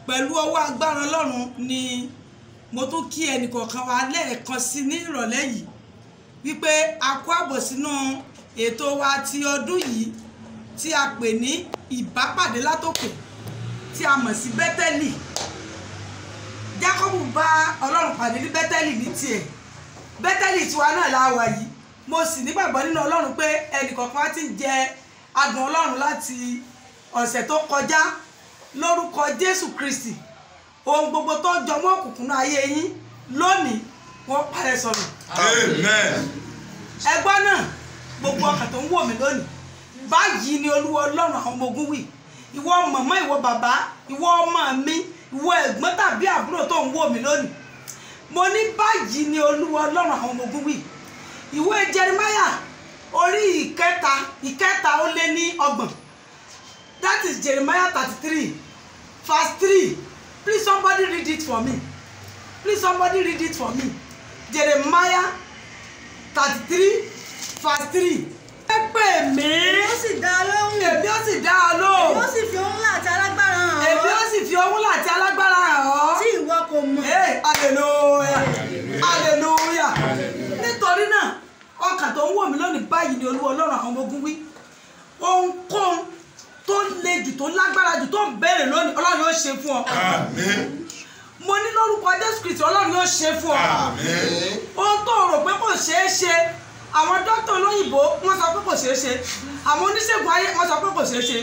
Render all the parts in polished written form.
pẹ̀lú ọwọ́ agbára Ọlọ́run ni mo tún kí ẹnìkọ̀ọ̀kan wa lẹ́ẹ̀kan sí ní ìrọ̀lẹ́ yìí wípé a kó àbọ̀ sínú ètò wa ti ọdún yìí tí a pè ní ìbápàdé látòkè tí a mọ̀ sí Bẹ́tẹ́lì. Jákọ́bù bá Ọlọ́run pàdé ní Bẹ́tẹ́lì ní tiẹ̀. Bẹ́tẹ́lì tiwa náà la wà yìí. Mo sì nígbàgbọ́ nínú Ọlọ́run pé ẹnìkọ̀ọ̀kan wa ti ń jẹ adùn Ọlọ́run láti ọ̀sẹ̀ tó kọjá lórúkọ Jésù Kristi. Ohun gbogbo tó jọ mọ́ òkùnkùn náà ayé yín lónìí wọ́n parẹ́ sọnù. Amen. Ẹgbọ́n náà gbogbo ọkàn tó ń wò mí lónìí báyìí ni Olúwa Ọlọ́run àwọn ọmọ ogun wí. Ìwọ màmá, ìwọ bàbá, ìwọ ọmọ mi, ìwọ ẹ̀gbọ́n tàbí àbúrò tó ń wò mí lónìí, mo ní báyìí ni Olúwa Ọlọ́run àwọn ọmọ ogun wí. Ìwé Jeremiah orí ìkẹta ó lé ní 30. That is Jeremiah 33 verse 3. Please somebody read it for me. Please somebody read it for me. Jeremiah 33 verse 3. Ẹ pè mí. Èmi ó sì dá ọ lóhùn. Èmi ó sì dá ọ lóhùn. Èmi ó sì fi ohun ńlá àti alágbára hàn ọ́. Èmi ó sì fi ohun ńlá àti alágbára hàn ọ́. Tí ìwọ kò mọ̀. Hallelujah. Hallelujah. Nítorí náà, ọkàn tó ń wò mí lónìí báyìí ni Olúwa Ọlọ́run àwọn ọmọ ogun wí. Ohunkóhun tó le jù tó lágbára jù tó ń béèrè lónìí Ọlọ́run yóò ṣe fún ọ. Amen. Mo ní lórúkọ Jésù Kristi Ọlọ́run yóò ṣe fún ọ. Amen. Ohun tó rò pé kò ṣeé ṣe, àwọn dókítà olóyìnbó wọ́n sọ pé kò ṣeé ṣe, àwọn oníṣègùn ayé wọ́n sọ pé kò ṣeé ṣe,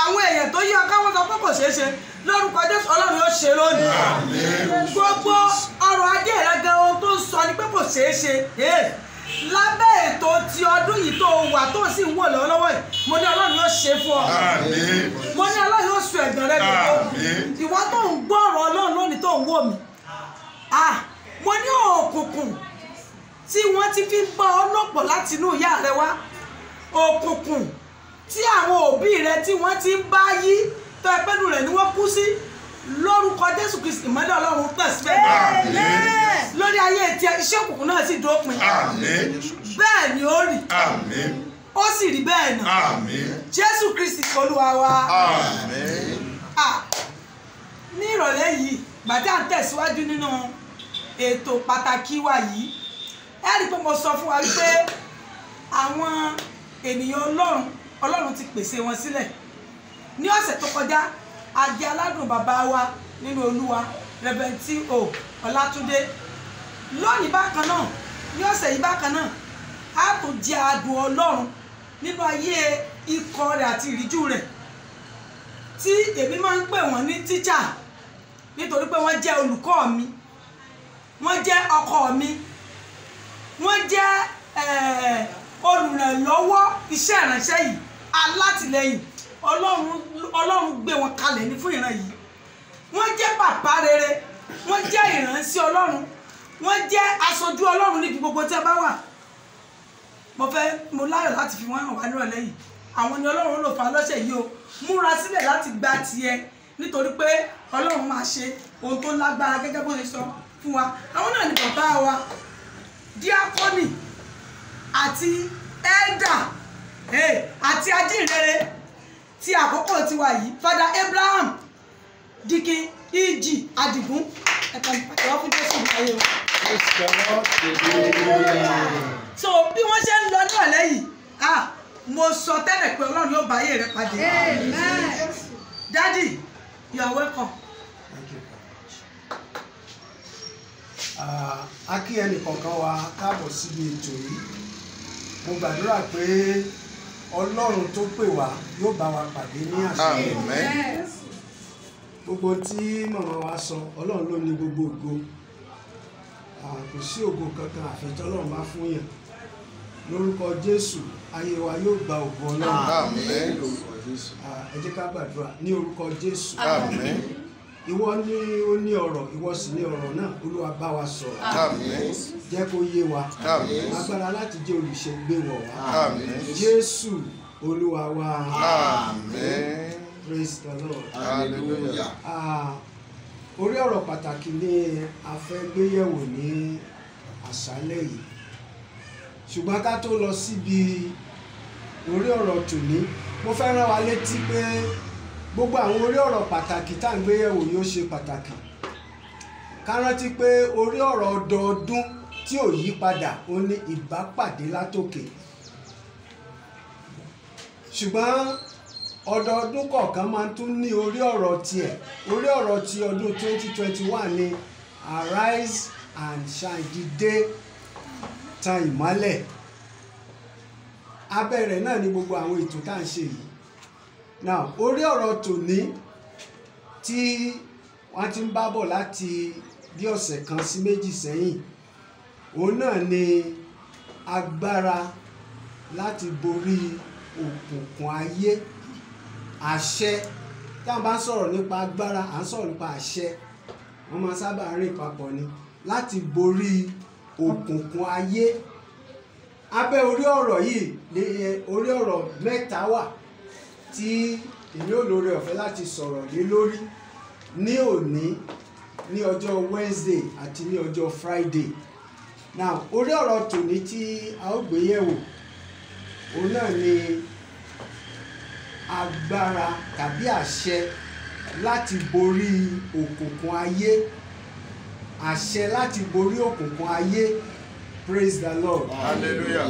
àwọn èèyàn tó yí ọká wọ́n sọ pé kò ṣeé ṣe, lórúkọ Jésù Ọlọ́run yóò ṣe lónìí. Gbogbo ọrọ̀ ajé rẹ gan ohun tó ń sọ ni pé kò ṣeé ṣe. Lábẹ́ ètò ti ọdún yìí tó wà tó sì ń wò lọ́wọ́lọ́wọ́ yìí, mo ní Ọlọ́run yóò ṣe fún ọ. Mo ní Ọlọ́run yóò sọ ẹ̀gbọ́n rẹ gbogbo. Ìwọ tó ń gbọ́ ọ̀rọ̀ Ọlọ́run lónìí tó ń wò mí. Mo ní òkùnkùn tí wọ́n ti fi ń bá ọ lọ́pọ̀ láti inú ìyá rẹ wá. Òkùnkùn tí àwọn òbí rẹ tí wọ́n ti ń bá yí tó ẹgbẹ́nu rẹ̀ ni wọ́n kú sí. Lórúkọ Jésù Kristi ìmọ́lẹ̀ Ọlọ́run tẹ̀síbẹ̀. Lórí ayé tí iṣẹ́ òkùnkùn náà sì dópin. Bẹ́ẹ̀ ni ó rí. Ó sì rí bẹ́ẹ̀ náà. Jésù Kristi Olúwa wa. Ní ìrọ̀lẹ́ yìí gbàtí à ń tẹ̀síwájú nínú ètò pàtàkì wa yìí, ẹ rí pé mo sọ fún wa wípé àwọn ènìyàn Ọlọ́run ti pèsè wọn sílẹ̀. Ní ọ̀sẹ̀ tó kọjá a jẹ aládùn bàbá wa nínú Olúwa Reverend T.O. Ọlátúndé. Lónìí bákan náà, ní ọ̀sẹ̀ yìí bákan náà, a tún jẹ adùn Ọlọ́run nínú ayé ikọ̀ rẹ̀ àti ìríjú rẹ̀ tí èmi máa ń pè wọ́n ní tíṣà nítorí pé wọ́n jẹ́ olùkọ́ mi, wọ́n jẹ́ ọkọ mi, wọ́n jẹ́ olùrànlọ́wọ́ iṣẹ́ ìránṣẹ́ yìí, alátìlẹ́yìn. Ọlọ́run gbé wọn kalẹ̀ ní fún ìran yìí. Wọ́n jẹ́ bàbá rere, wọ́n jẹ́ ìránṣẹ́ Ọlọ́run, wọ́n jẹ́ aṣojú Ọlọ́run níbi gbogbo tí a bá wà. Mo láyọ̀ láti fi wọ́n hàn wá nírọ̀lẹ́ yìí. Àwọn ni Ọlọ́run lò fà lọ́sẹ̀ yìí o. Múra sílẹ̀ láti gba tiẹ̀ nítorí pé Ọlọ́run máa ṣe ohun tó lágbára gẹ́gẹ́ bó ṣe sọ fún wa. Àwọn náà ni bàbá wa díákọ́nì àti ẹ́dà àti ajínrere tí àkókò tiwa yìí, Father Abraham Dikin E.G. Adigun. Ẹ̀ka ìpàtẹ́wọ́ fún Jésù ayé wa. So bí wọ́n ṣe ń lọ ní ọ̀lẹ́ yìí, mo sọ tẹ́lẹ̀ pé Ọlọ́run yóò bá ayé rẹ pàdé. Daddy, you are welcome. Thank you. A kí ẹnì kọ̀ọ̀kan wa káàbọ̀ síbi ètò yìí. Mo gbàdúrà pé Ọlọ́run tó pè wá yóò bá wa pàdé ní àṣẹ. Gbogbo tí màmá wa sọ, Ọlọ́run ló ní gbogbo ògo. Kò sí ògo kankan àfẹ́tọ́ Ọlọ́run bá fún yàn. Lórúkọ Jésù, ayé wa yóò gba ògo Ọlọ́run. Ẹ jẹ́ ká gbàdúrà ní orúkọ Jésù. Ìwọ ni ó ní ọ̀rọ̀, ìwọ sì ní ọ̀rọ̀ náà. Olúwa bá wa sọ̀rọ̀. Jẹ́ kó yé wa. Agbára láti jẹ́ olùṣègbè wọ̀ wá. Jésù Olúwa wa. Praise the Lord. Hallelujah. Orí ọ̀rọ̀ pàtàkì ni a fẹ́ gbé yẹ̀wò ní àṣálẹ́ yìí. Ṣùgbọ́n ká tó lọ síbi orí ọ̀rọ̀ tòní, mo fẹ́ rán wa létí pé gbogbo àwọn orí ọ̀rọ̀ pàtàkì tá à ń gbé yẹ̀wò yóò ṣe pàtàkì ká rántí pé orí ọ̀rọ̀ ọdọọdún tí ò yí padà ó ní ìbápàdé látòkè ṣùgbọ́n ọdọọdún kọ̀ọ̀kan máa tún ní orí ọ̀rọ̀ tiẹ̀ orí ọ̀rọ̀ ti ọdún 2021 ni arise and shine, dìde tan ìmọ́lẹ̀ abẹ́rẹ́ náà ni gbogbo àwọn ètò tá à ń ṣe yìí now orí ọ̀rọ̀ tòní tí wọ́n ti ń bá bọ̀ láti bí ọ̀sẹ̀ kan sí méjì sẹ́yìn òun náà ni agbára láti borí òkùnkùn ayé àṣẹ tí a bá ń sọ̀rọ̀ nípa agbára à ń sọ̀rọ̀ nípa àṣẹ wọ́n máa sábà rìn papọ̀ ni láti borí òkùnkùn ayé abẹ́ orí ọ̀rọ̀ yìí ní orí ọ̀rọ̀ mẹ́ta wà tí èmi ò lóore ọ̀fẹ́ láti sọ̀rọ̀ lé lórí ní òní ní ọjọ́ Wednesday àti ní ọjọ́ Friday now orí ọ̀rọ̀ tòní tí a ó gbé yẹ̀wò òun náà ni agbára tàbí àṣẹ láti borí òkùnkùn ayé àṣẹ láti borí òkùnkùn ayé praise the Lord hallelujah.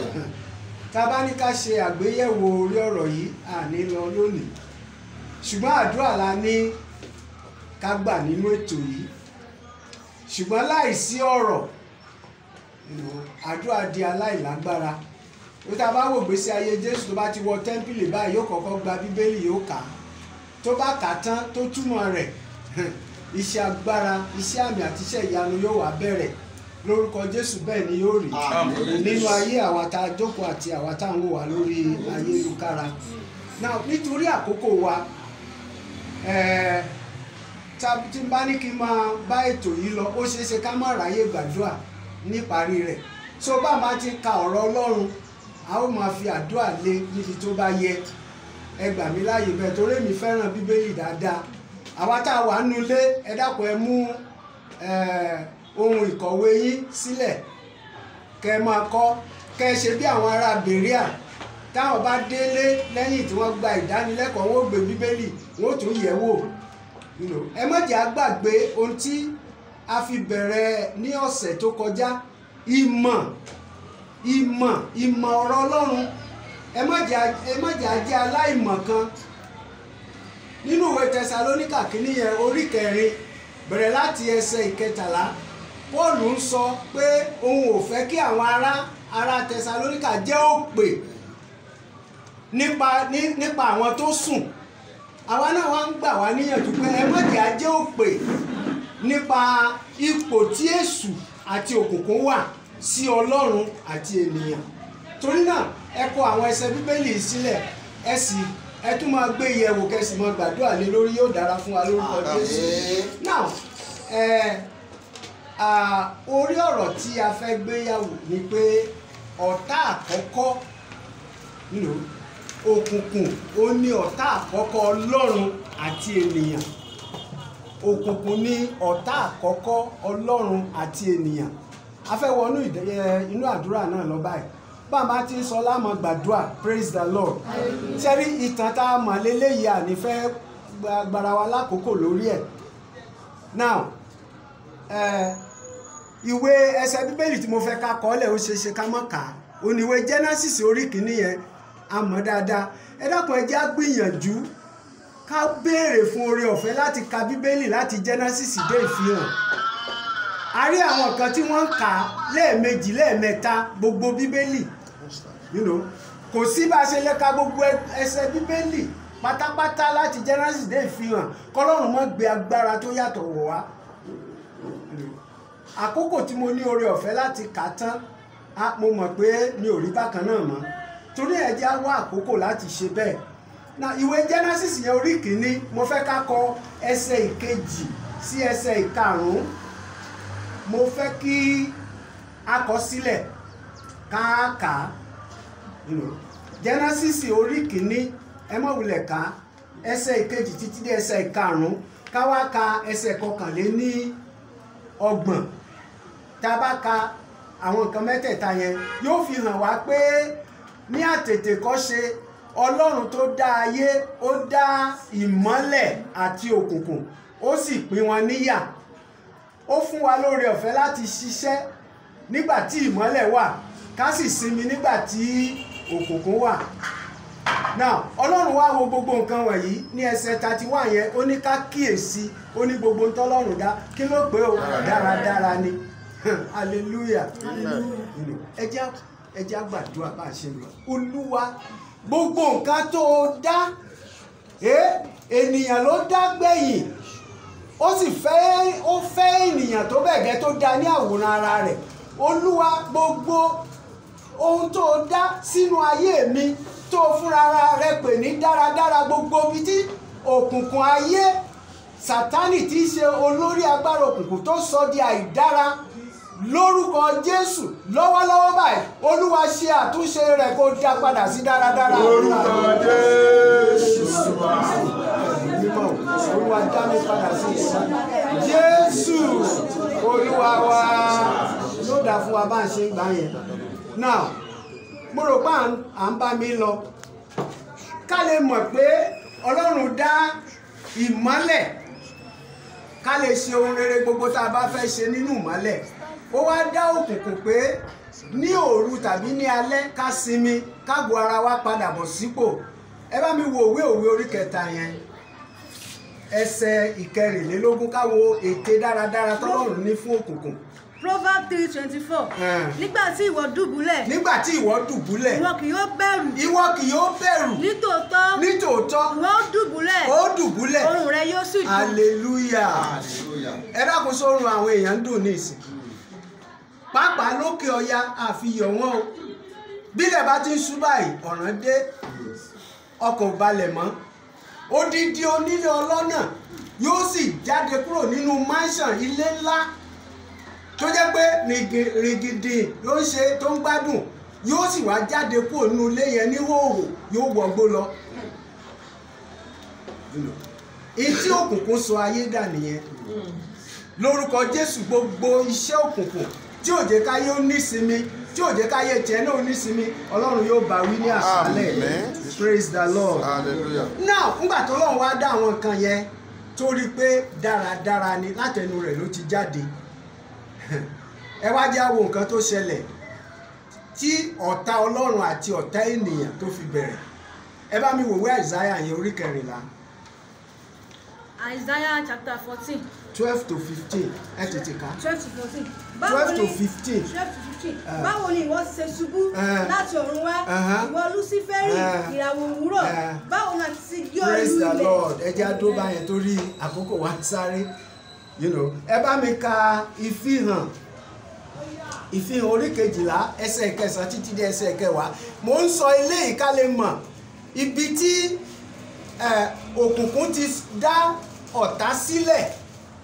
tá a bá ní ká ṣe àgbéyẹ̀wò orí ọ̀rọ̀ yìí à ní lọ lónìí ṣùgbọ́n àdúrà la ní ká gbà nínú ètò yìí ṣùgbọ́n láìsí ọ̀rọ̀ àdúrà di aláìlágbára ó tá a bá wò gbèsè ayé Jésù tó bá ti wọ tẹ́ḿpìlì báyìí yóò kọ́kọ́ gba bíbélì yóò kà á tó bá kà á tán tó túmọ̀ rẹ̀ iṣẹ́ agbára iṣẹ́ àmì àti iṣẹ́ ìyanu yóò wá bẹ̀rẹ̀ lórúkọ Jésù bẹ́ẹ̀ ni yóò rí nínú ayé àwa tá a jókòó àti àwa tá à ń wò wá lórí ayélujára now nítorí àkókò wa tí n bá ní kí n máa bá ètò yìí lọ ó ṣeé ṣe ká má ráyè gbàdúrà níparí rẹ̀ so bá a máa ti ka ọ̀rọ̀ Ọlọ́run a ó máa fi àdúrà lé níbi tó bá yẹ ẹ gbà mí láàyè bẹ́ẹ̀ torí èmi fẹ́ràn bíbélì dáadáa àwa tá a wà nulẹ̀ ẹ dákun ẹ mú ohun ìkọ̀wé yín sílẹ̀ kẹ́ ẹ máa kọ kẹ́ ẹ ṣe bí àwọn ará Bèríà táwọn bá délé lẹ́yìn tí wọ́n gba ìdánilẹ́kọ̀ọ́ wọn ó gbé bíbélì wọn ó tún yẹ̀ wò ẹ má jẹ́ á gbàgbé ohun tí a fi bẹ̀rẹ̀ ní ọ̀sẹ̀ tó kọjá ìmọ̀ ọ̀rọ̀ Ọlọ́run ẹ má jẹ́ á jẹ́ aláìmọ̀ kan nínú ìwé Tẹsalóníkà kìíní yẹn orí 4 bẹ̀rẹ̀ láti ẹsẹ̀ 13 Pọ́ọ̀lù ń sọ pé òun ò fẹ́ kí àwọn ará Tẹsalóníkà jẹ́ òpè nípa àwọn tó sùn àwa náà wá ń gbà wá níyànjú pé ẹ má jẹ́ á jẹ́ òpè nípa ipò tí èṣù àti òkùnkùn wà sí Ọlọ́run àti ènìyàn torí náà ẹ kọ àwọn ẹsẹ̀ bíbélì sílẹ̀ ẹ tún máa gbé yẹ̀wò kẹsì máa gbàdúrà lé lórí yóò dára fún wa lórúkọ Jésù now orí ọ̀rọ̀ tí a fẹ́ gbé yẹ̀wò ni pé ọ̀tá àkọ́kọ́ òkùnkùn ó ní ọ̀tá àkọ́kọ́ Ọlọ́run àti ènìyàn òkùnkùn ní ọ̀tá àkọ́kọ́ Ọlọ́run àti ènìyàn a fẹ́ wọnú inú àdúrà náà lọ báyìí bàbá tí ń sọ láàmú gbàdúrà praise the Lord sẹ́rí ìtàn tá a mọ̀ léléyìí àní fẹ́ gbára wa lákòókò lórí ẹ̀ now ìwé ẹsẹ̀ bíbélì tí mo fẹ́ ká kọ́lẹ̀ ó ṣeéṣe ká mọ̀ ká oníwé Genesis orí kìíní yẹn a mọ̀ dáadáa ẹ dákun ẹ jẹ́ á gbìyànjú ká béèrè fún oore ọ̀fẹ́ láti ka bíbélì láti Genesis dé ìfihàn a rí àwọn kan tí wọ́n ń kà lẹ́ẹ̀mejì lẹ́ẹ̀mẹ́ta gbogbo bíbélì kò sí bá a ṣe lè ka gbogbo ẹsẹ̀ bíbélì pátápátá láti Genesis dé ìfihàn kọ́lọ́run má gbé agbára tó yàtọ̀ wọ̀ wá àkókò tí mo ní oore ọ̀fẹ́ láti kà tán mo mọ̀ pé mi ò rí bákan náà mọ́ torí ẹ jẹ́ á wá àkókò láti ṣe bẹ́ẹ̀ na ìwé Genesis yẹn orí kìíní mo fẹ́ ká kọ ẹsẹ̀ 1 sí ẹsẹ̀ 5 mo fẹ́ kí a kọ sílẹ̀ káàkà Genesis orí kìíní ẹ má wulẹ̀ ká ẹsẹ̀ 1 títí dé ẹsẹ̀ 5 ká wá ka ẹsẹ̀ 29 tá a bá ka àwọn nǹkan mẹ́tẹ̀ẹ̀ta yẹn yóò fi hàn wá pé ní àtètèkọ́ṣe Ọlọ́run tó dá ayé ó dá ìmọ́lẹ̀ àti òkùnkùn ó sì pín wọn níyà. Ó fún wa lóore ọ̀fẹ́ láti ṣiṣẹ́ nígbà tí ìmọ́lẹ̀ wà ká sì sinmi nígbà tí òkùnkùn wà. Now Ọlọ́run wá wo gbogbo nǹkan wọ̀nyí ní ẹsẹ̀ 31 yẹn ó ní ká kíyèsí ó ní gbogbo ntọ́lọ́run dá kí ló pé o dáradára ni. Hallelujah. Ẹ jẹ́ àgbàdua bá a ṣe lọ. Olúwa gbogbo nǹkan tó dá ènìyàn ló dá gbẹ̀yìn ó sì fẹ́ ènìyàn tó bẹ́ẹ̀ gẹ́ tó dá ní àwòrán ara rẹ̀. Olúwa gbogbo ohun tó dá sínú ayé mi tó fúnra rẹ̀ pè ní dáradára, gbogbo ibi tí òkùnkùn ayé Sátánì tí í ṣe olórí agbára òkùnkùn tó sọ di àìdára, lórúkọ Jésù lọ́wọ́lọ́wọ́ báyìí Olúwa ṣe àtúnṣe rẹ̀ kó dá padà sí dáradára. Lórúkọ Jésù. Olúwa dá mi padà sí Jésù Olúwa wa. Ló dá fún wa bá ń ṣe gbà yẹn. Now mo rò pé à ń bá mi lọ ká lè mọ̀ pé Ọlọ́run dá ìmọ́lẹ̀ ká lè ṣe ohun rere gbogbo tá a bá fẹ́ ṣe nínú ìmọ́lẹ̀. Ó wá dá òkùnkùn pé ní òru tàbí ní alẹ́ ká sinmi kágo ara wa padà bọ̀ sípò. Ẹ bá mi wo òwe orí 3 yẹn ẹsẹ̀ 24 ká wo ète dáradára tọ́lọ́run ní fún òkùnkùn. Proverbs 3:24. Nígbà tí ìwọ dùbúlẹ̀. Nígbà tí ìwọ dùbúlẹ̀. Ìwọ kì yóò bẹ̀rù. Ìwọ kì yóò bẹ̀rù. Nítòótọ́. Nítòótọ́. Ìwọ ó dùbúlẹ̀. Ó dùbúlẹ̀. Ọrùn rẹ yóò sì dùn. Hallelujah. Ẹ dákun sórun àwọn èèyàn ń dùn ní ìsìn. Pàápàá lókè ọya àfihàn wọn o. Bílẹ̀ bá ti ń ṣú báyìí ọ̀ràn dé ọkọ̀ balẹ̀ mọ́. Odidi onílé ọlọ́nà yóò sì jáde kúrò nínú mansion ilé ńlá tó jẹ́ pé rìgìdì ló ń ṣe tó ń gbádùn, yóò sì wá jáde kúrò nínú ilé yẹn ní hòhò yóò wọgbó lọ. Ìtí òkùnkùn sọ ayé dà nìyẹn. Lórúkọ Jésù gbogbo iṣẹ́ òkùnkùn tí ò jẹ́ káyé ó nísinmi, tí ò jẹ́ káyé tiẹ̀ náà ó nísinmi, Ọlọ́run yóò bá wí ní àṣálẹ́. Praise the Lord. Hallelujah. Now nígbà tó Ọlọ́run wá dá àwọn nǹkan yẹn tó rí pé dáradára ni látẹnu rẹ̀ ló ti jáde. Ẹ wá jẹ́ wo nǹkan tó ṣẹlẹ̀ tí ọ̀tá Ọlọ́run àti ọ̀tá ènìyàn tó fi bẹ̀rẹ̀. Ẹ bá mi wòwe Isaiah yẹn orí 14. Isaiah chapter 14. 12 to 15. Ẹ tètè ká. 12 to 14. 12 to 15. 12 to 15. Báwo ni ìwọ ṣe ṣubú láti ọ̀run wá? Ìwọ Lúsífẹ́rì ìràwọ̀ òwúrọ̀. Báwo ni a ti gbé ọ Praise lulẹ̀? the Lord. Ẹ jẹ́ àdó báyẹn torí àkókò wa sáré. Ẹ bá mi ka ìfihàn orí 12 ẹsẹ̀ 9 títí dé ẹsẹ̀ 10. Mo ń sọ eléyìí ká lè mọ̀ ibi tí òkùnkùn ti dá ọ̀tá sílẹ̀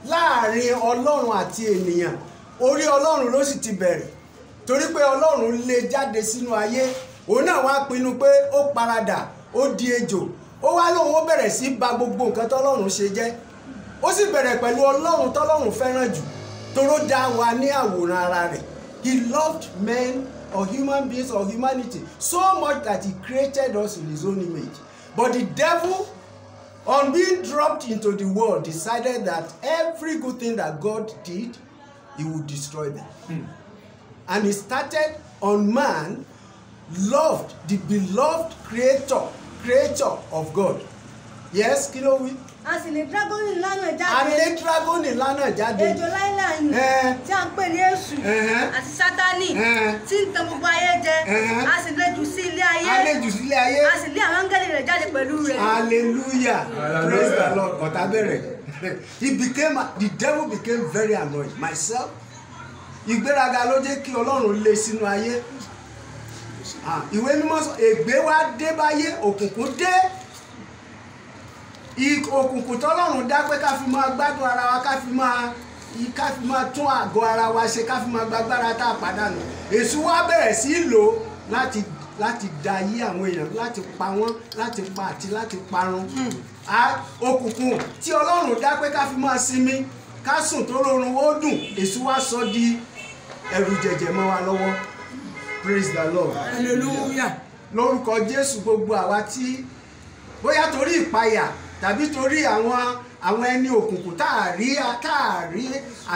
láàrin Ọlọ́run àti ènìyàn. Orí Ọlọ́run ló sì ti bẹ̀rẹ̀ torí pé Ọlọ́run lé jáde sínú ayé, òun náà wá pinnu pé ó paradà ó di ejò, ó wá lóun ó bẹ̀rẹ̀ sí bà gbogbo nǹkan tọ́lọ́run ṣe jẹ́. Ó sì bẹ̀rẹ̀ pẹ̀lú Ọlọ́run tọ́lọ́run fẹ́ràn jù toró dá wa ní àwòrán ara rẹ̀. He loved men or human beings or humanity so much that he created us in his own image. But the devil, on being dropped into the world, decided that every good thing that God did, he would destroy them. And he started on man, loved the beloved creator of God. Yes, kí ló wí? A sì lè dragoni ńlá náà jáde. A lè dragoni ńlá náà jáde. Ejò láíláì tí a ń pè ní Èṣù àti Sátánì tí ń tan gbogbo ayé jẹ. A sì lè jù sí ilé ayé. A lè jù sí ilé ayé. A sì lé àwọn áńgẹ́lì rẹ̀ jáde pẹ̀lú rẹ̀. Hallelujah. Praise the Lord. Ọ̀tá bẹ̀rẹ̀. The devil became very annoyed. Myself. Ìgbéraga ló jẹ́ kí Ọlọ́run lé sínú ayé. Ìwé mímọ́ sọ ègbé wá dé báyé, òkùnkùn dé. Òkùnkùn tọ́lọ́run dá pé ká fi máa gbádùn ara wa, ká fi máa tún àgọ́ ara wa ṣe, ká fi máa gbàgbára tá a pàdánù. Èṣù wá bẹ̀rẹ̀ sí lò láti da ayé àwọn èèyàn, láti pa wọ́n, láti pa àti láti parun. Òkùnkùn tí Ọlọ́run dá pé ká fi máa sinmi, ká sùn tó rọrùn ó dùn, Èṣù wá sọ di ẹrù jẹ̀jẹ̀ mọ́ wa lọ́wọ́. Praise the Lord. Hallelujah. lórúkọ Jésù gbogbo àwa tí bóyá torí ìpayà tàbí torí àwọn ẹni òkùnkùn tá a rí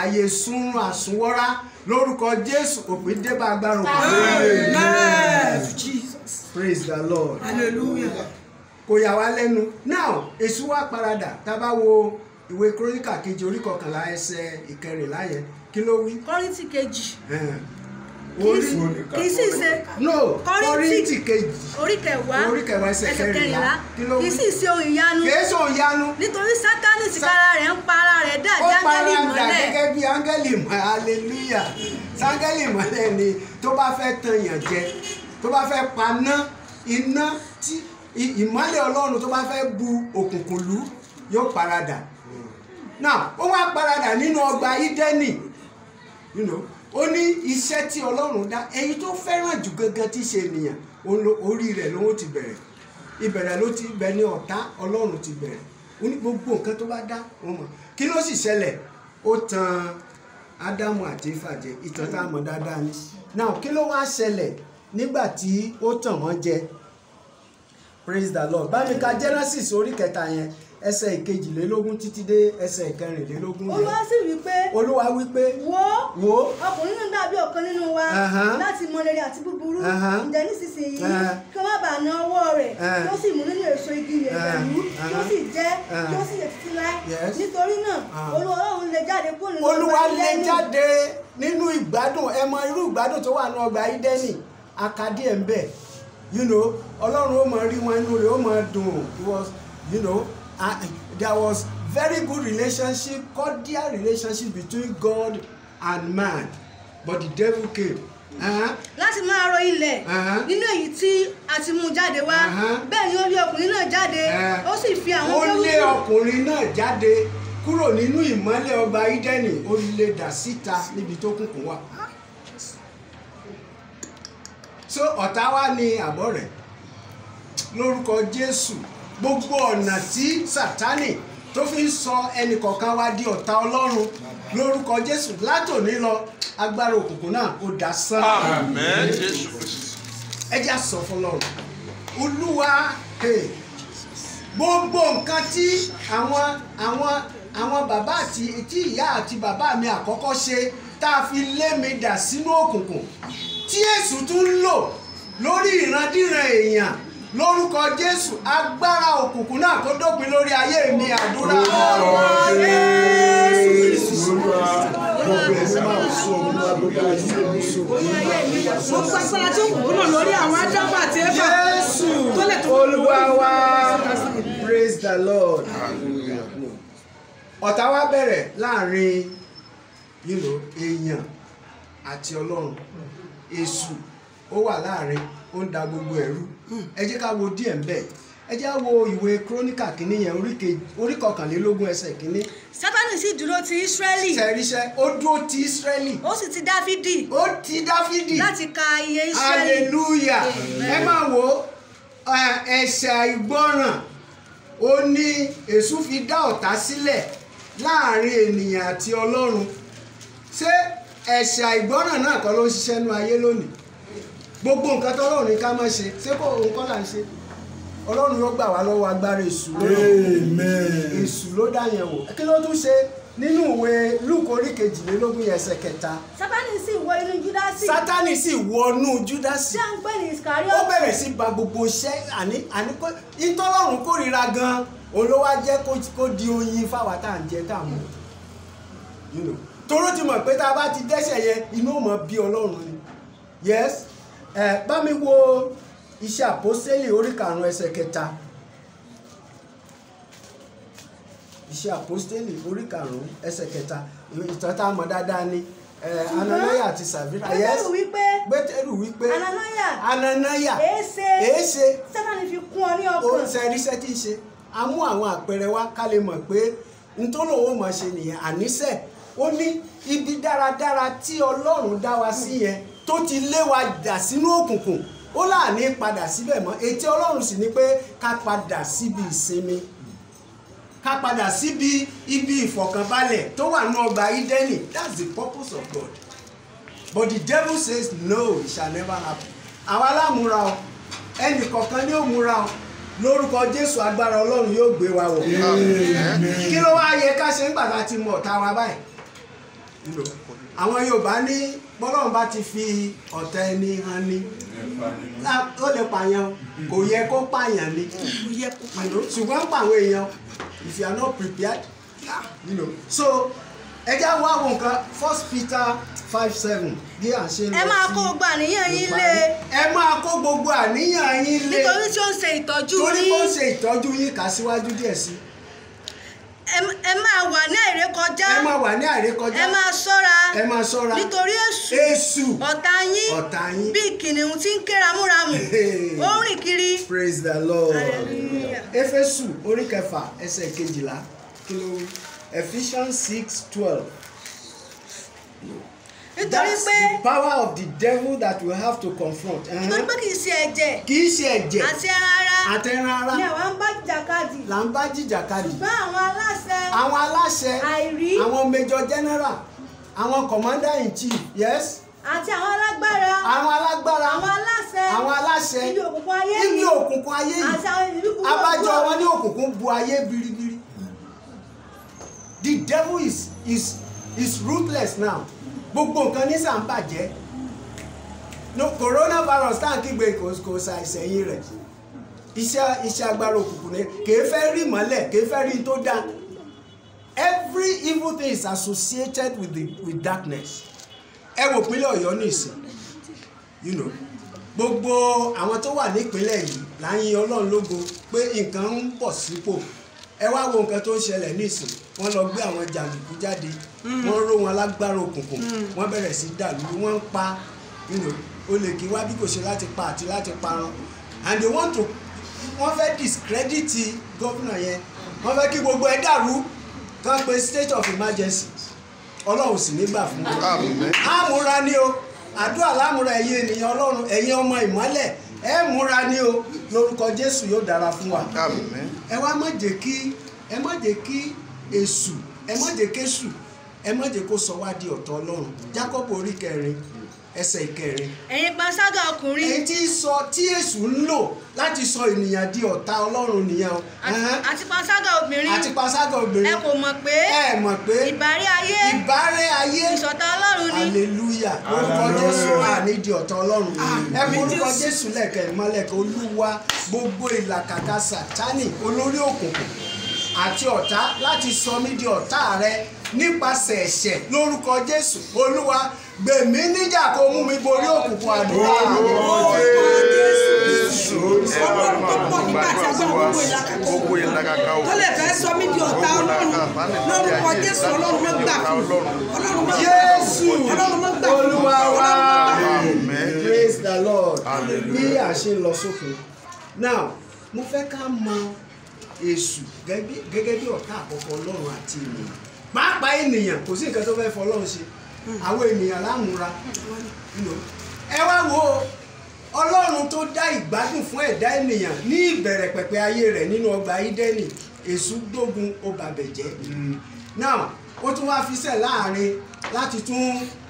àyè sun àsùnwọ́ra lórúkọ Jésù òpin dé bá agbára òkùnkùn. Amen. Jesus. Praise the Lord. Hallelujah. Kò yà wá lẹ́nu. Now èṣù wá paradà tá a bá wo ìwé Kíróníkà kejì orí 11 ẹsẹ̀ 14 yẹn kí ló wí? Kọ́ríńtì kejì. Kì í sì ṣe. No, Kọ́ríńtì kejì. Orí kẹwàá ẹsẹ̀ 14 kí ló kì wí? í sì ṣe ohun ìyanu. Kì í ṣe ohun ìyanu. Nítorí Sátánì tìkára rẹ̀ ń pa ara rẹ̀ dà bí áńgẹ́lì Ó ìmọ́lẹ̀. paradà gẹ́gẹ́ bí áńgẹ́lì ìmọ́lẹ̀. Hallelujah. Sáńgẹ́lì ìmọ́lẹ̀ ni tó bá fẹ́ tan yàn jẹ, tó bá fẹ́ paná iná tí ìmọ́lẹ̀ Ọlọ́run tó bá fẹ́ bu òkùnkùn lù yóò paradà. Now ó wá paradà nínú ọgbà Ídẹ́nì. Ó ní iṣẹ́ tí Ọlọ́run dá èyí tó fẹ́ràn jù gangan tí ṣe ènìyàn orí rẹ̀ ló ti bẹ̀rẹ̀. Ìbẹ̀rẹ̀ ló ti bẹ̀ ní ọ̀tá Ọlọ́run ti bẹ̀rẹ̀. Ó ní gbogbo nǹkan tó bá dá wọn mọ̀. Kí ló sì ṣẹlẹ̀? Ó tan Ádámù àti Éfà jẹ. Ìtàn tá a mọ̀ dáadáa ni. Now kí ló wá ṣẹlẹ̀ nígbà tí ó tàn wọ́n jẹ? Praise the Lord. Bá mi ka Genesis orí 3 yẹn ẹsẹ̀ 22 títí dé ẹsẹ̀ 24. Olúwa sì wí pé. Olúwa wí pé. Wo ọkùnrin náà dàbí ọ̀kan nínú wa láti mọ rere àti búburú. Ǹjẹ́ nísinsìnyí kí wọ́n bá na ọwọ́ rẹ̀ kí ó sì mú nínú èso igi rẹ̀ pẹ̀lú kí ó sì jẹ kí ó sì yẹ títí láé. Nítorí náà Olúwa Ọlọ́run lè jáde kúrò nínú ọgbà Ídẹ́nì. Olúwa lè jáde nínú ìgbádùn ẹ mọ irú ìgbádùn tó wà ní ọgbà Ídẹ́nì akadé ẹ̀ ń bẹ̀. Ọlọ́run ó mọ rí wọn inú rẹ̀ ó mọ dùn. It was there was very good relationship, cordial relationship between God and man, but the devil came. Láti máa rọ ilẹ̀ nínú èyí tí a ti mú jáde wá bẹ́ẹ̀ ni ó lé ọkùnrin náà jáde ó sì fi àwọn ó lé ọkùnrin náà jáde kúrò nínú ìmọ́lẹ̀ ọgbà Ídẹ́nì ó lè dà síta níbi tó kùnkùn wà. So ọ̀tá wa ni àbọ̀ rẹ̀ lórúkọ Jésù. Gbogbo ọ̀nà tí Sátánì tó fi ń sọ ẹnì kọ̀ọ̀kan wá di ọ̀tá Ọlọ́run lórúkọ Jésù látòní lọ agbára òkùnkùn náà ó dasán. Àmín Jésù. Ẹ jẹ́ á sọ fún Ọlọ́run. Olúwa gbogbo nǹkan tí àwọn bàbá àti tí ìyá àti bàbá mi àkọ́kọ́ ṣe tá a fi lé mi dà sínú òkùnkùn tí Èṣù tún ń lò lórí ìrandíran èèyàn lórúkọ Jésù agbára òkùnkùn náà kó dópin lórí ayé mi àdúrà. Gbogbo agbára tó kù náà lórí àwọn Ádámù àti Éfà. Jésù Olúwa wa. Praise the Lord. Ọ̀tá wa bẹ̀rẹ̀ láàrin èèyàn àti Ọlọ́run. Èṣù ó wà láàrin ó ń da gbogbo ẹ̀rú. Ẹ jẹ́ ká wo díẹ̀ ńbẹ̀. Ẹ jẹ́ á wo ìwé Kíróníkà kìíní yẹn orí 21 ẹsẹ̀ kìíní. Sátánì sì dúró ti Ísírẹ́lì. Ṣẹ̀ríṣẹ́ ó dúró ti Ísírẹ́lì. Ó sì ti Dáfídì. Ó ti Dáfídì. Láti ka iye Ísírẹ́lì. Hallelujah. Ẹ máa wo ẹ̀ṣẹ̀ ìgbọràn ó ní Èṣù fi dá ọ̀tá sílẹ̀ láàrin ènìyàn àti Ọlọ́run. Ṣé ẹ̀ṣẹ̀ ìgbọràn náà kọ́ ló ń ṣiṣẹ́ nú ayé lónìí? Gbogbo nǹkan tọ́lọ́run ní ká má ṣe ṣé kò nǹkan là ń ṣe? Ọlọ́run yóò gbà wá lọ́wọ́ agbára èṣù lónìí. Èṣù ló dá yẹn wò. Kí ló tún ṣe nínú ìwé Lúùkù orí 22 ẹsẹ̀ 3? Sátánì sì wọ inú Júdásì. Sátánì sì wọnú Júdásì. Tí à ń pè ní Ìsíkáríọ́tì. Ó bẹ̀rẹ̀ sí ba gbogbo iṣẹ́ àní pé ìtọ́lọ́run kórìíra gan-an olówó jẹ́ kó di oyin fáwa tá à ń jẹ tá à ń mú. Toró ti mọ̀ pé tá a bá ti dẹ́ṣẹ̀ yẹn inú ò mọ̀ bí Ọlọ́run ni. Yes. Bá mi wo Iṣẹ́ Àpọ́stélì orí 5 ẹsẹ̀ 3. Iṣẹ́ Àpọ́stélì orí 5 ẹsẹ̀ 3. Ìtàn tá a mọ̀ dáadáa ni Ananaya àti Sàfírà. Pétérù wípé Ananaya èéṣe Sátánì fi kún ọ ní ọkàn. ó ń ṣe iṣẹ́ tí ń ṣe. A mú àwọn àpẹẹrẹ wá ká lè mọ̀ pé ntọ́lọ́wọ́ mọ̀ ṣe nìyẹn. Àníṣe ó ní ibi dáradára tí Ọlọ́run dá wa sí yẹn tó ti lé wa dà sínú òkùnkùn ó láàní padà síbẹ̀ mọ́. Ètí Ọlọ́run sì ni pé ká padà síbi ìsinmi, ká padà síbi ibi ìfọ̀kànbalẹ̀ tó wà ní ọgbà Ídẹ́nì. That's the purpose of God. But the devil says no, it shall never happen. Àwa lámúra o ẹnì kọ̀ọ̀kan ni ó múra o lórúkọ Jésù agbára Ọlọ́run yóò gbé wa wọ̀. Kí ló wá yẹ ká ṣe nígbà tá a ti mọ̀ ọ̀tá wa báyìí? Àwọn Yorùbá ní bọ́lọ́run bá ti fi ọ̀tá ẹni hàn ni ó lè pààyàn kò yẹ kó pààyàn ni ṣùgbọ́n pàwọn èèyàn if you are not prepared so ẹja wá wo nǹkan 1 Peter 5:7 bí à ń ṣe lọ sí. ẹ máa kó gbogbo àníyàn yín lé. ẹ máa kó gbogbo àníyàn yín lé. nítorí tí ó ń ṣe ìtọ́jú yín. torí ó ń ṣe ìtọ́jú yín kà síwájú díẹ̀ sí. ẹ máa wà ní àìrékọjá. ẹ máa wà ní àìrékọjá. ẹ máa ṣọ́ra. ẹ máa ṣọ́ra. nítorí èṣù ọ̀tá yín bí kìnìún tí ń ké ramúramù ó ń rìn kiri. Praise the Lord. Hallelujah. Éfésù orí 4 ẹsẹ̀ 12 kí ló wí? Ephesians 6:12. nítorí pé the power of the devil that we have to confront. nítorí pé kì í ṣe ẹ̀jẹ̀. kì í ṣe ẹ̀jẹ̀. àti ẹran ara. àti ẹran ara. ni àwa ń bá jìjàkadì. là ń bá jìjàkadì. ṣùgbọ́n àwọn aláṣẹ. àwọn aláṣẹ. àìrí. àwọn major general. àwọn commander in chief. Yes. àti àwọn alágbára. àwọn alágbára. àwọn aláṣẹ. àwọn aláṣẹ. ibi òkùnkùn ayé yìí. ibi òkùnkùn ayé yìí. àti àwọn ìlú kúrò. abájọ wọn ní òkùnkùn bu ayé biribiri. The devil is ruthless now. Gbogbo nǹkan ní sàn bàjẹ́. No coronavirus tá à ń kígbe kò ṣàìsẹ̀yìn rẹ̀. Iṣẹ́ agbára òkùnkùn ni kìí fẹ́ rí mọ́lẹ̀ kìí fẹ́ rí tó dá. Every evil thing is associated with darkness. Ẹ wò ìpínlẹ̀ Ọ̀yọ́ nìsín. Gbogbo àwọn tó wà nípínlẹ̀ yìí là ń yin Ọlọ́run lógo pé nǹkan ń pọ̀ sípò. Ẹ wá wo nǹkan tó ń ṣẹlẹ̀ nísìn wọ́n lọ gbé àwọn jàǹdùkú jáde wọ́n ró wọn lágbára òkùnkùn wọ́n bẹ̀rẹ̀ sí dàlú wọ́n ń pa olè kí wá bí kò ṣe láti pa àti láti parun and they want to wọ́n fẹ́ discredit gómìnà yẹn wọ́n fẹ́ kí gbogbo ẹ̀ dàrú kán pe state of emergency Ọlọ́run sì nígbà fún wọn. àmúra ni o àdúrà lámúra ẹ̀yin ènìyàn Ọlọ́run ẹ̀yin ọmọ ìmọ́lẹ̀ ẹ múra ní o lórúkọ Jésù yóò dára fún wa. ẹ wá má jẹ́ kí èṣù ẹ má jẹ́ kéṣù ẹ má jẹ́ kó sọ wá di ọ̀tá Ọlọ́run. Jákọ́bù orí 4 ẹsẹ̀ 4. ẹ̀yin panṣágà ọkùnrin. èyí tí èṣù ń lò láti sọ ènìyàn di ọ̀tá Ọlọ́run nìyẹn o. àti panṣágà obìnrin. àti panṣágà obìnrin. ẹ kò mọ̀ pé. ẹ mọ̀ pé. ìbárẹ́ ayé. ìṣọ̀tá Ọlọ́run ni. hallelujah lórúkọ Jésù àní di ọ̀tá Ọlọ́run. ẹ kó orúkọ Jésù lẹ́ẹ̀kẹ́ ìmọ̀lẹ́kẹ́ Olúwa gbogbo ìlàkàkà Sátánì olórí òkùnkùn àti ọ̀tá láti sọ mí di ọ̀tá rẹ nípasẹ̀ ẹ̀ṣẹ̀ lórúkọ Jésù Olúwa gbèmí níjà kó mú mi borí òkùnkùn àdúrà. Ọlọ́run tó pọ̀ nígbà tí agbára gbogbo ìlàkàkà tó lè fẹ́ sọ mí di ọ̀tá Ọlọ́run lórúkọ Jésù Ọlọ́run ló gbà fún Ọlọ́run ló Jésù gbà fún Olúwa wa. Praise the Lord. Bí a ṣe ń lọ sókè now mo fẹ́ ká mọ èṣù gẹ́gẹ́ bí ọ̀tá àkọ́kọ́ Ọlọ́run àti ènìyàn pàápàá ènìyàn kò sí nǹkan tó fẹ́ fọlọ́run ṣe àwọn ènìyàn lámúra ẹ wá wo Ọlọ́run tó dá ìgbádùn fún ẹ̀dá ènìyàn ní ìbẹ̀rẹ̀ pẹ̀pẹ̀ ayé rẹ̀ nínú ọgbà Ídẹ́nì èṣù gbógun ó bàbẹ̀ jẹ́ now ó tún wá fi sẹ̀ láàrin láti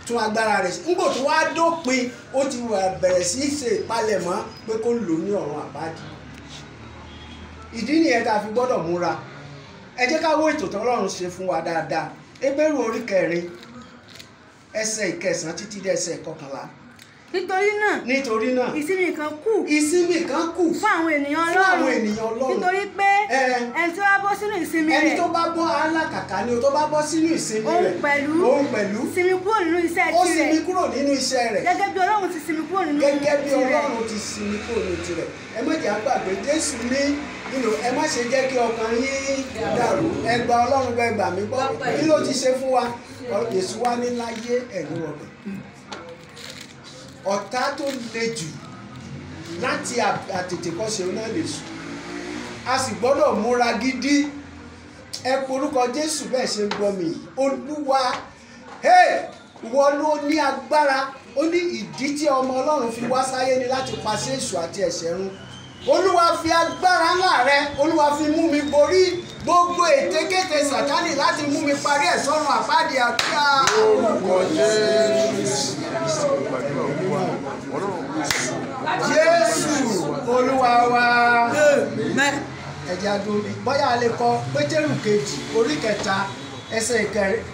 tún agbára rẹ̀ nígbò tó wá dópin ó ti bẹ̀rẹ̀ sí ṣe ìpalẹ̀mọ́ pé kó lò ní ọ̀run àpáàdì ìdí nìyẹn tá a fi gbọ́dọ̀ múra ẹ jẹ́ ká wo ètò tí Ọlọ́run ṣe fún wa dáadáa Hébérù orí 4 ẹsẹ̀ 9 títí dé ẹsẹ̀ 11. nítorí náà ìsinmi kan kù fún àwọn ènìyàn Ọlọ́run nítorí pé ẹni tó bá bọ́ sínú ìsinmi rẹ̀ ẹni tó bá bọ́ alákàkà ni o tó bá bọ́ sínú ìsinmi rẹ̀ òun pẹ̀lú sinmi kúrò nínú iṣẹ́ tirẹ̀ ó sinmi kúrò nínú iṣẹ́ rẹ̀ gẹ́gẹ́ bí Ọlọ́run ti sinmi kúrò nínú tirẹ̀ ẹ má jẹ́ àgbàgbé Jésù ní ẹ má ṣe jẹ́ kí ọkàn yín dàrú ẹ gba Ọlọ́run bẹ́ẹ̀ gbà mí gbọ́ kí ló ti ṣe fún wa Èṣù wa ní láyé ẹ̀yìn ọ̀bẹ ọ̀tá tó le jù láti àtètèkọ́ṣe náà lè sùn a sì gbọ́dọ̀ múra gidi ẹ porúkọ Jésù bẹ́ẹ̀ ṣe ń gbọ́ mi Olúwa wọ́n ló ní agbára ó ní ìdí tí ọmọ Ọlọ́run fi wá sáyé ni láti paṣẹ èṣù àti ẹ̀ṣẹ̀ run Olúwa fi agbára ńlá rẹ Olúwa fi mú mi borí gbogbo ètekéte Sátánì láti mú mi parí ẹ̀ sọ́run àpáàdì àdúrà. Orúkọ Jésù. Jésù Olúwa wa. Ẹ jẹ́ àdúró bí bóyá a lè kọ Pétérù kejì orí kẹta ẹsẹ̀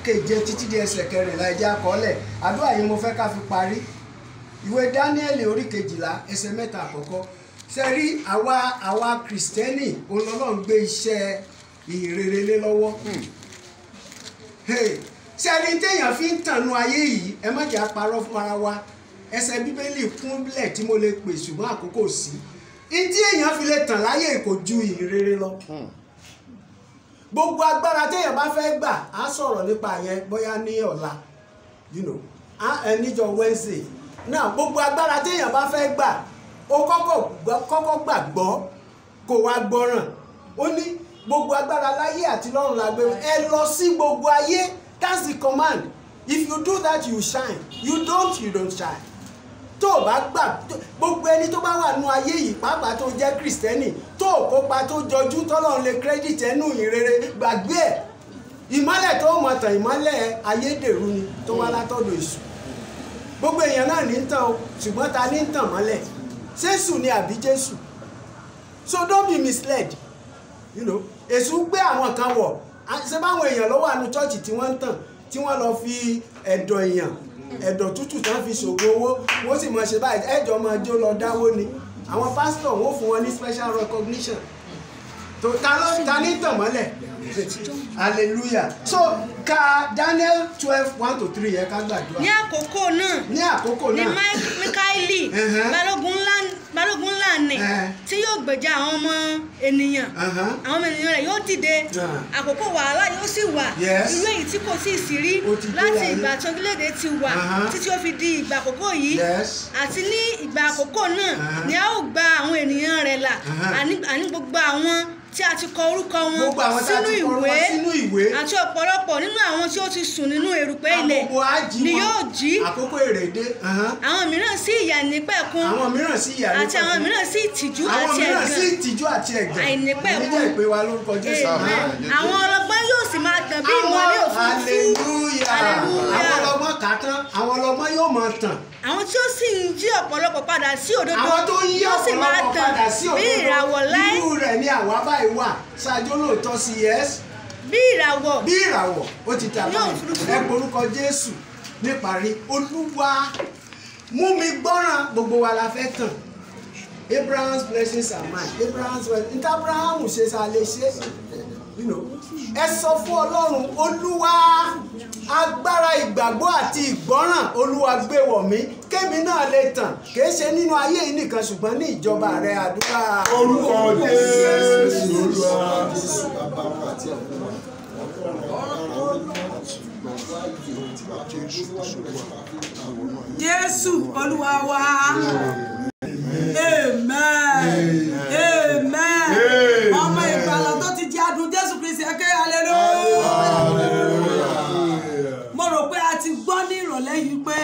keje títí di ẹsẹ̀ kẹrìnlá ẹ jẹ́ àkọọ́lẹ̀ àdúrà yìí mo fẹ́ ká fi parí ìwé Dáníẹ́lì orí kejìlá ẹsẹ̀ mẹ́ta àkọ́kọ́ ṣe rí àwa kìrìsìtẹ́nì Ọlọ́run gbé iṣẹ́ ìhìnrere lé lọ́wọ́ ṣe rí téèyàn fi ń tànú ayé yìí ẹ má jẹ́ àparọ́ fún ara wa ẹsẹ̀ Bíbélì kúnlẹ̀ tí mo lè pè ṣùgbọ́n àkókò sí ìdí èèyàn fi lè tàn láyé kò ju ìhìnrere lọ gbogbo agbára téèyàn bá fẹ́ gbà á sọ̀rọ̀ nípa yẹn bóyá ní ọ̀la níjọ́ Wednesday náà gbogbo agbára téèyàn bá fẹ́ gbà ó kọ́kọ́ gbàgbọ́ kó wá gbọ́ràn ó ní gbogbo agbára láyé àti lọ́run la gbé ẹ lọ sí gbogbo ayé that's the command if you do that you shine you don't shine tó o bá gbà gbogbo ẹni tó bá wà nú ayé yìí pàápàá tó jẹ́ kìrìsìtẹ́nì tó o kópa tó jọjú tọ́lọ́run lè kírẹ́dìtì ẹnu ìrere gbàgbé ẹ̀ ìmọ́lẹ̀ tó mọ̀ tàn ìmọ́lẹ̀ ayédèrú ni tó wá látọ̀dọ̀ èṣù gbogbo èèyàn náà ní ń tàn o ṣùgbọ́n ta ní ń tàn mọ́lẹ̀ Jésù ni àbí Jésù so don't be misled èṣù gbé àwọn kan wọ̀ ṣé báwọn èèyàn ló wà nú chọ́ọ̀chì tí wọ́n ń tàn tí wọ́n lọ fi ẹ̀dọ̀ èèyàn ẹ̀dọ̀ tútù tán fi ṣògo owó wọ́n sì mọ̀ ṣe báyìí ẹ̀jọ̀ máa jó lọ dáwó ni àwọn pásítọ̀ wọ́n fún wọn ní special recognition ta ní tàn mọ́lẹ̀ hallelujah so ka Daniel 12:1-3 yẹn ká gbàdúrà. ní àkókò náà ní Míkáílì balógun ńlá ni tí yóò gbèjà àwọn ọmọ ènìyàn rẹ̀ yóò dìde àkókò wàhálà yóò sì wà irú èyí tí kò sí ìsírí láti ìgbà tí orílẹ̀-èdè ti wà títí ó fi di ìgbà àkókò yìí àti ní ìgbà àkókò náà ni a ó gba àwọn ènìyàn rẹ̀ là àní gbogbo àwọn tí a ti kọ orúkọ wọn sínú ìwé àti ọ̀pọ̀lọpọ̀ nínú àwọn tí ó ti sùn nínú erùpẹ̀ ilẹ̀ ni yóò jí àkókò èrèdé àwọn mìíràn sí ìyà nípẹ̀kun àti àwọn mìíràn sí ìtìjú àti ẹ̀gàn àìnípẹ̀kun àwọn ọlọ́gbọ́n yóò sì máa tàn bí ìmọ́lẹ̀ òfurufú àwọn ọlọ́gbọ́n kà tán àwọn ọlọ́gbọ́n yóò máa tàn àwọn tí ó sì ń jí ọ̀pọ̀lọpọ̀ padà sí òdodo yóò sì máa tàn bí ìràwọ̀ láé irú rẹ̀ ni àwa báyìí wà ṣáájú lóòótọ́ sí yẹ́sì bí ìràwọ̀ ó ti tà báyìí ẹ porúkọ Jésù níparí Olúwa mú mi gbọ́ràn gbogbo wa la fẹ́ tàn Abraham's blessings are mine Abraham's blessings níta Abraham ṣe sá lè ṣe ẹ sọ fún Ọlọ́run Olúwa agbára ìgbàgbọ́ àti ìgbọ́ràn Olúwa gbé wọ̀ mí kémi náà lè tàn kìí ṣe nínú ayé yìí nìkan ṣùgbọ́n ní ìjọba rẹ àdúrà. Orúkọ Jésù Olúwa. Jésù Olúwa wa. Amen. Ọmọ ìgbàlà tó ti jẹ́ adùn Jésù Kristi ẹ ké hallelujah. Mo rò pé a ti gbọ́ ní ìrọ̀lẹ́ yìí pé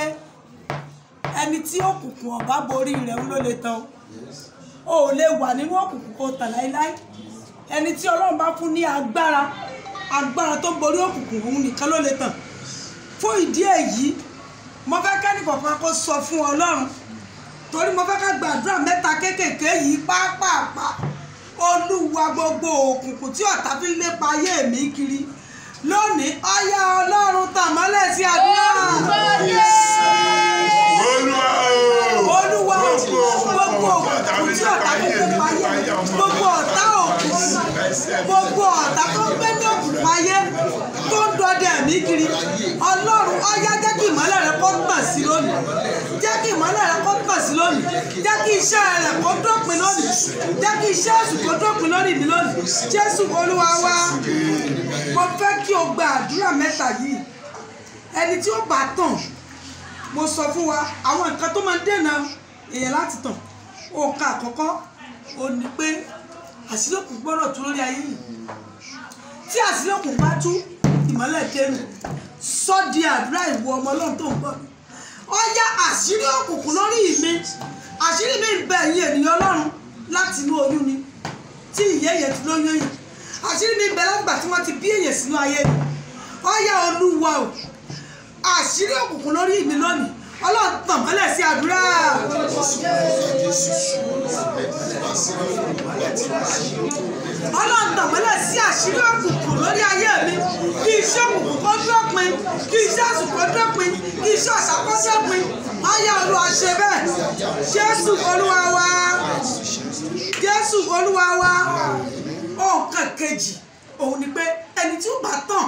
ẹni tí òkùnkùn ọ̀bá borí rẹ̀ ń ló lè tán o ò lè wà nínú òkùnkùn kó tàn láíláí ẹni tí Ọlọ́run bá fún ní agbára tó borí òkùnkùn òun nìkan ló lè tàn fún ìdí èyí mo fẹ́ kẹ́nìkọ̀ọ̀kan kó sọ fún Ọlọ́run torí mo fẹ́ ká gbàdúrà mẹ́ta kéékèèké yìí pápápá Olúwa gbogbo òkùnkùn tí ọ̀tá fi ń lépa ayé mi kiri lónìí ọyá Ọlọ́run tàn mọ́lẹ̀ sí àdúrà. Olúwa gbogbo òkùnkùn tí ọ̀tá fi ń lépa ayé gbogbo ọ̀tá òkùnkùn gbogbo ọ̀tá tó ń gbé ní òkùnkùn ayé tó ń dọdẹ mi kiri Ọlọ́run ọyá jẹ́ kí ìmọ́lẹ̀ rẹ kó tàn sí lónìí jẹ́ kí ìmọ́lẹ̀ rẹ kó tàn sí lónìí jẹ́ kí iṣẹ́ rẹ kó dópin lónìí jẹ́ kí iṣẹ́ èṣù kó dópin lónìí mi lónìí Jésù Olúwa wa mo fẹ́ kí o gba àdúrà mẹ́ta yìí ẹni tí ó bá tàn mo sọ fún wa àwọn nǹkan tó máa ń dènà èèyàn láti tàn òǹkà àkọ́kọ́ ò ní pé àṣírí òkùnkùn gbọ́dọ̀ tú lórí ayé yìí tí àṣírí òkùnkùn bá tú ìmọ́lẹ̀ dẹnu sọ di àdúrà ìwọ ọmọ Ọlọ́run tó ń gbọ́ mi ó yá àṣírí òkùnkùn lórí mi àṣírí mi bẹ ẹ̀yin ènìyàn Ọlọ́run láti inú oyún ni tí ìyá èèyàn ti lóyún èèyàn àṣírí mi bẹ lágbà tí wọ́n ti bí èèyàn sínú ayé mi ó yá Olúwa o àṣírí òkùnkùn lórí mi lónìí Ọlọ́run tàn mọ́lẹ̀ sí àdúrà. Ọlọ́run tàn mọ́lẹ̀ sí àṣírí òkùnkùn lórí ayé mi. Kí iṣẹ́ òkùnkùn kó dópin, kí iṣẹ́ àsùnkò dópin, kí iṣẹ́ àṣàkó dópin. Máyà Olúwa ṣe bẹ́ẹ̀. Jésù Olúwa wa. Jésù Olúwa wa. Ọ̀kan kejì òun ni pé ẹni tí ó bá tàn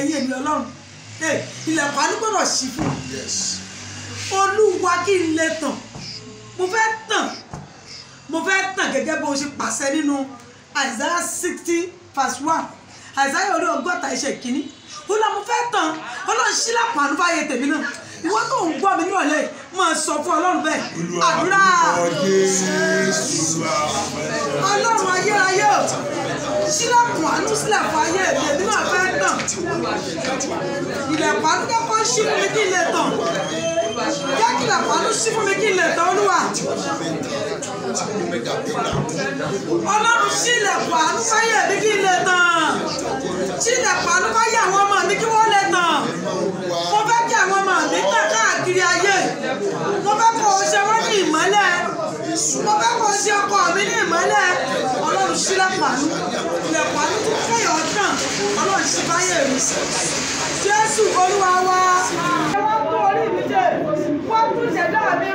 ẹ̀yin ènìyàn Ọlọ́run ilẹ̀kùn àánú gbọ́dọ̀ ṣí fún Olúwa kí n lè tàn. Mo fẹ́ tàn gẹ́gẹ́ bó ṣe pàṣẹ nínú Isaiah 60:1. Isaiah orí 60 ẹsẹ̀ kìíní. Ó lọ mo fẹ́ tàn. Ọlọ́run ṣí ilẹ̀kùn àánú fáyé tèmi náà. Ìwọ tó ń gbọ́ mi ní ọ̀lẹ́ máa sọ fún Ọlọ́run bẹ́ẹ̀. Àdúrà. Ọlọ́run ayérayé ṣílẹ̀kùn àánú sílẹ̀ fún ayé èmi náà fẹ́ tàn. Ilẹ̀kùn àánú kẹ́kọ̀ọ́ ṣí fún mi kí n lè tàn. Jẹ́ kí ilẹ̀kùn àánú ṣí fún mi kí n lè tàn Olúwa. Ọlọ́run ṣí ilẹ̀kùn àánú fáyé mi kí n lè tàn. Ṣí ilẹ̀kùn àánú fáyé àwọn ọmọ mi kí wọ́n lè tàn. Mo fẹ́ kí àwọn ọmọ mi tàn káàkiri ayé. Mo fẹ́ kó o ṣe wọ́n ní ìmọ́lẹ̀. Mo fẹ́ kó o ṣe ọkọ mi ní ìmọ́lẹ̀. Ọlọ́run ṣí ilẹ̀kùn àánú. Ilẹ̀kùn àánú tó kẹ́yọ̀ ọ̀tàn. Ọlọ́run ṣí fáyé mi. Jésù Olúwa wa. Ẹ wá tó orí mi jẹ́. Wọ́n tún ṣẹ̀dá mi